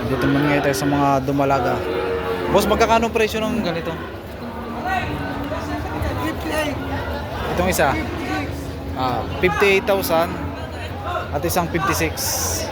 Dito naman ngayon tayo sa mga dumalaga. Boss, magkakano presyo ng ganito? 58. Itong isa, 58,000 at isang 56.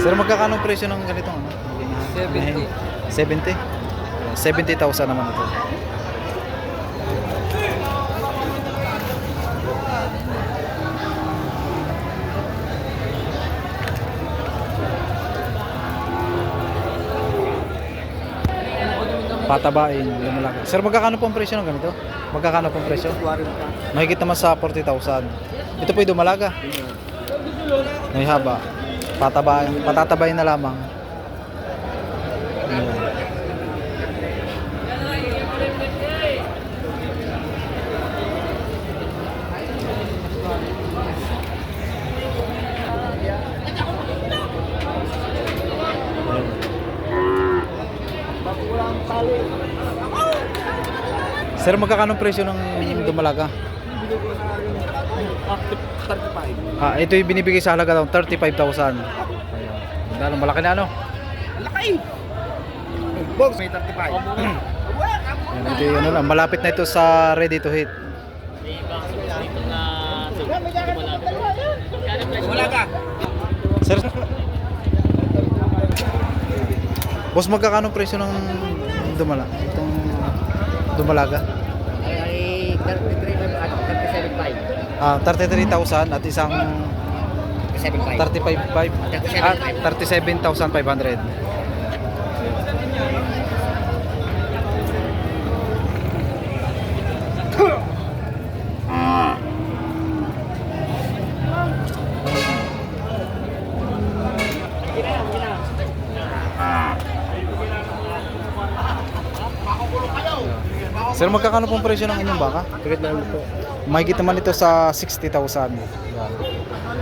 Sir, magkakano presyo ng ganito? Ano? 70. 70? 70,000 naman ito. Patabain, lumalaki. Sir, magkakano po ang presyo ng ganito? Magkakano po ang presyo? 40. Mahigit naman sa 40,000. Ito po yung dumalaga. May haba. Patatabayin na lamang. Ayan. Sir, magkakano presyo ng dumalaga? 35. Ito yung binibigay sa halaga ng 35,000. Ayan. Malaki na ano? Laki! Box, may 35. Ayan, ito yung ano lang, malapit na ito sa ready to hit. Wala ka! Sir, boss, magkakano presyo ng itong dumalaga? Ay, 33 at 33,000 at isang 35. 37,500. Sir, magkakano pong presyo ng inyong baka? Tikit na po. Mahigit naman ito sa 60,000.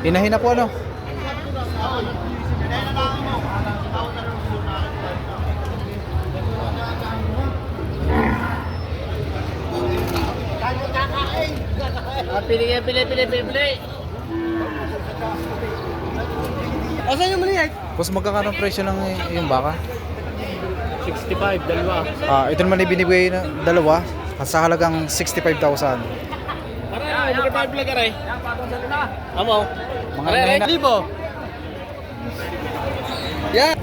Inahin na po ano? Pili. Asan yung maliit? Boss, magkakano ang presyo ng iyong baka? 65, dalawa. Ito naman ibinibigay na dalawa sa halagang 65,000. Para, magkita vlog ka rin. Amo. Mga inahin na. Libo. Yan.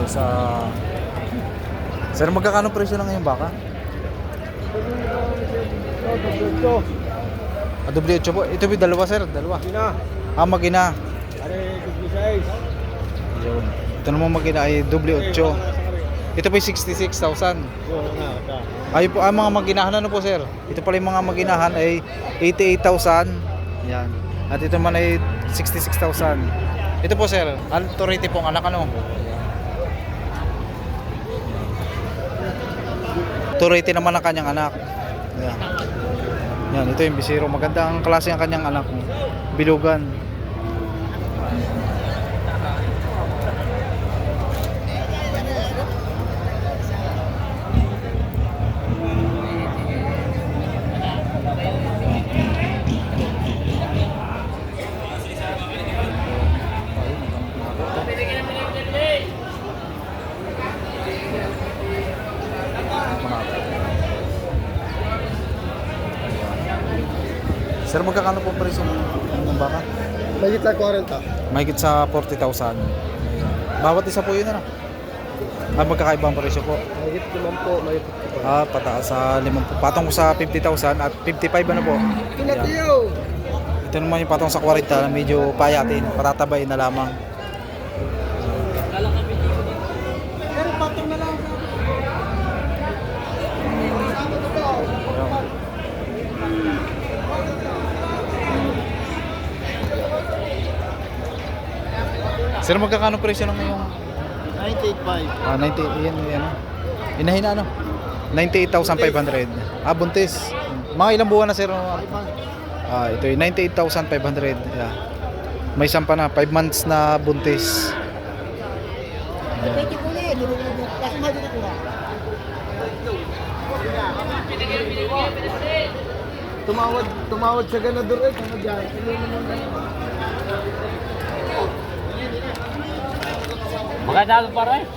Sa Sir, magkakano presyo ng iyong baka? W8 po. Ito yung dalawa, sir. Dalawa. Magina. Yun. Ito naman magina ay W8. Ito po yung 66,000. Ayun po, mga maginahan ano po, sir? Ito pala yung mga maginahan ay 88,000. Yan. At ito naman ay 66,000. Ito po, sir. Authority pong anak ano? Authority naman ang kanyang anak. Yan. Yan, ito yung bisiro. Maganda ang klase ng kanyang anak. Bilugan. Sir, magkakano po presyo ng baka? Mahigit lang 40. Mahigit sa 40,000. Bawat isa po yun ano? Magkakaiba ang presyo po. Mahigit 5 po, mahigit po. Pataas sa 5 po. Patong ko sa 50,000 at 55 ano po? Pinatiyo! Ito naman yung patong sa 40 na medyo payatin. Patatabayin na lamang. Pero patong na lang. Sir, magkakano presyo ng yung 98.5. 90 yan ano? Inahin na ano? 98,500. Buntis. Mga ilang buwan na sir? Ito yung 98,500. Yeah. May sampa na 5 months na buntis. Tumawad sa ganador eh. Magandang pare.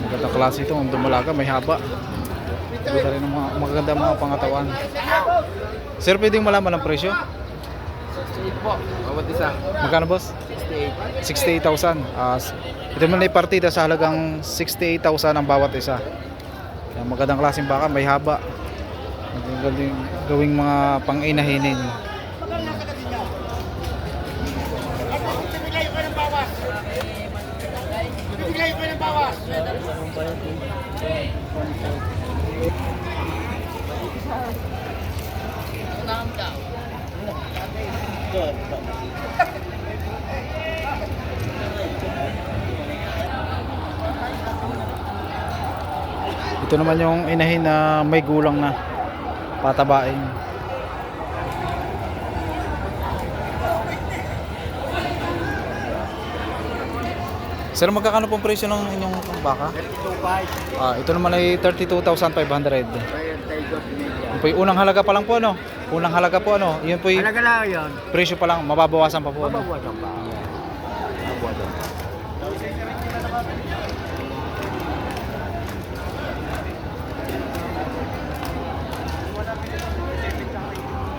Magandang klase ito. Ang dumalaga, may haba. Ito rin ang magaganda mga pangatawan. Sir, pwedeng malaman ang presyo? 68 po. Bawat isa. Magkano boss? 68. 68,000. Ito man ay partida sa halagang 68,000 ang bawat isa. Yan, magandang klaseng baka, may haba. Magandang gawing mga pang-inahinin. Ito naman yung inahin na may gulang na patabain. Sir, magkakano pong presyo ng inyong baka? 32.5. Ito naman ay 32,500. Yun po yung unang halaga pa lang po ano? Unang halaga po ano? Yun po yung Halaga lang yun. presyo pa lang, mababawasan pa po ano? Mabawasan pa. Mabawasan pa.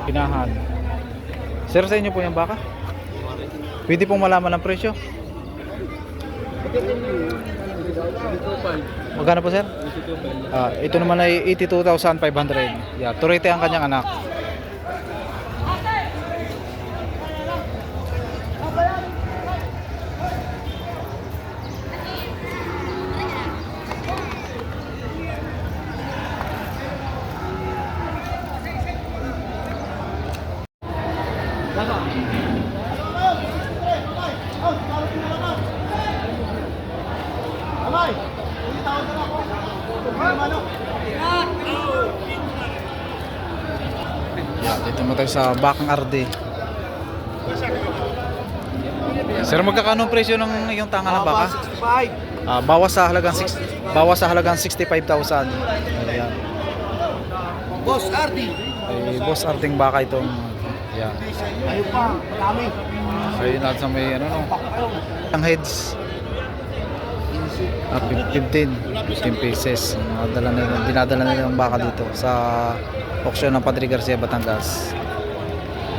Pinahan. Sir, sa inyo po yung baka? Pwede pong malaman ang presyo? Magkano po sir? Ito naman ay 82,500. Yeah, turete ang kanyang anak. Yeah, dito mo tayo sa Bakang Arde. Sir, magkakano ang presyo ng iyong tanga ng baka? 65. Bawas sa halagang 65,000. Ayan. Boss Ardi. Ay, boss arting baka itong. Ayan. Ayun pa, marami. Ayun natin sa may ano no. Ang heads. 15 pieces. Dinadala nila ng baka dito sa auction ng Padre Garcia, Batangas.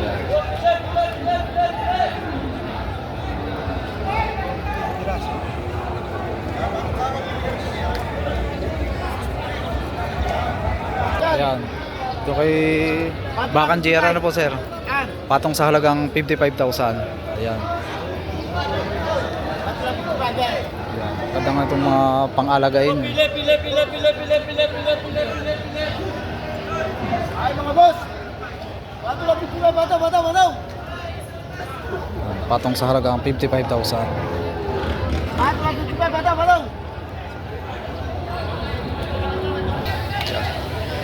Ayan. Ayan. Ito kay Bakan JR ano po sir? Yan. Patong sa halagang 55,000. Ayan. Ayan. Ganda nga itong mga pang-alagain. Ay mga boss. Bato lang pipila, bato. Patong sa halagang 55,000. Bato lang pipila, bato.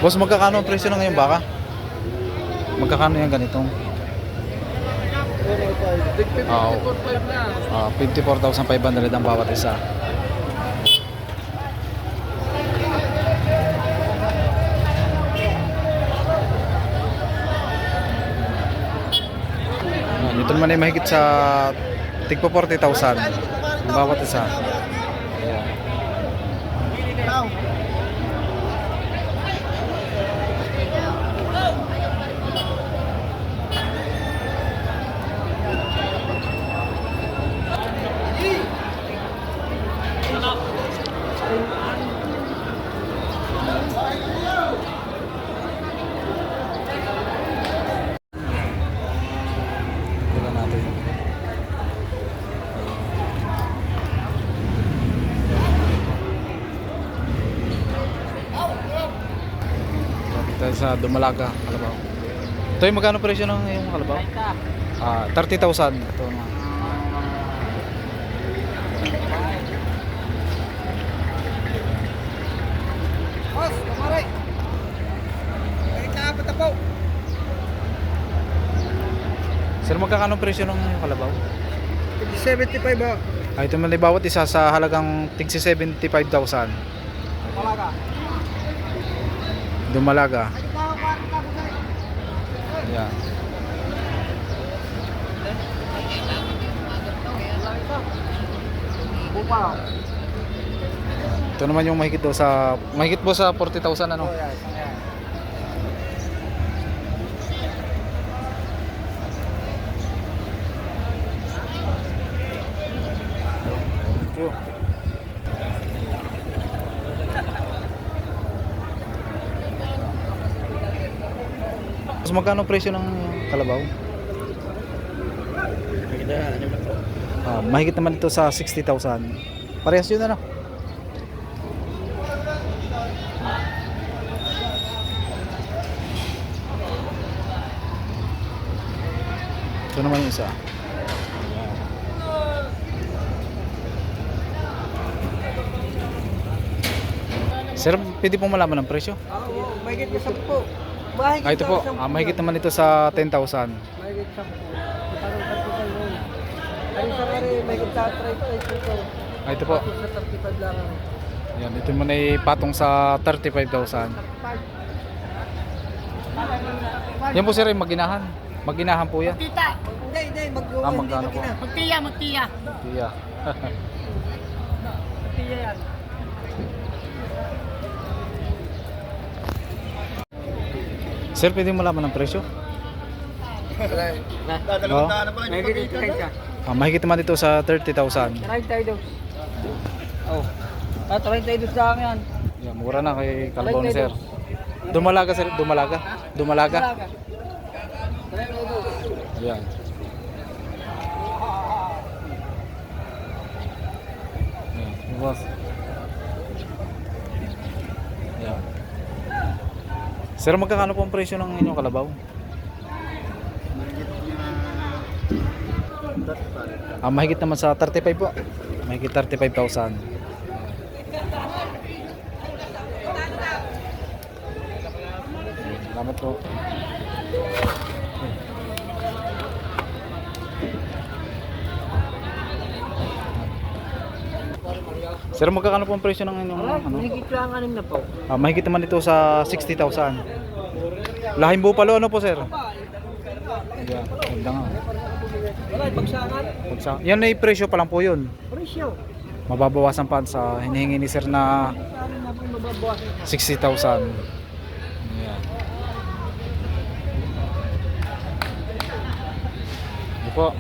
Boss, magkakano ang presyo ng ngayong baka? Magkakano yan ganitong? 54,500 ang bawat isa. Ito naman ay mahigit sa tigpo 40,000 ang bawat isa. Ayan. Tignan natin. Dito sa Dumalaga, Kalabaw. Ito yung magkano presyo ng yung Kalabaw? 30,000. Ito nga. magkakano presyo ng kalabaw? 75 ba? Ito man ay bawat isa sa halagang tigsi 75,000. Dumalaga. Yan. Bupa. Ito naman yung mahigit po sa 40,000 ano. Thank you. Mas magkano presyo ng kalabaw? Mahigit naman ito sa 60,000. Parehas yun ano? Ito naman yung isa. Sir, pwede pong malaman ng presyo? Oo, mahigit na 10. Mahigit Ito po, mahigit naman ito sa 10,000. Mahigit 10. Parang 35 yun. Ay, sa kare, mahigit sa 35. Ito po. Sa 35 lang. Yan, ito mo na patong sa 35,000. Yan po sir, yung maginahan. Maginahan po yan. Tita! Hindi, Magkano po? Magtiya. Iya. Magtiya yan. Sir, pwede mo malaman ng presyo? Oo. Mahigit 30. Mahigit naman ito sa 30,000. 32. Oh. 32 sa akin yan. Yan, mura na kay Kalbon sir. Dumalaga sir, dumalaga. Dumalaga. Yan. Yan, boss. Yan. Sir, magkakano po ang presyo ng inyong kalabaw? Mahigit naman sa 35 po. Mahigit 35,000. Salamat po. Sir, magkakano po ang presyo ng inyong ano? Mahigit lang 6 na po. Mahigit naman ito sa 60,000. Lahing bupalo ano po sir? Yan, ganda nga. Wala, bagsakan. Yan ay presyo pa lang po yun. Presyo. Mababawasan pa sa hinihingi ni sir na Ano na po mababawasan? 60,000. Yan. Ito po.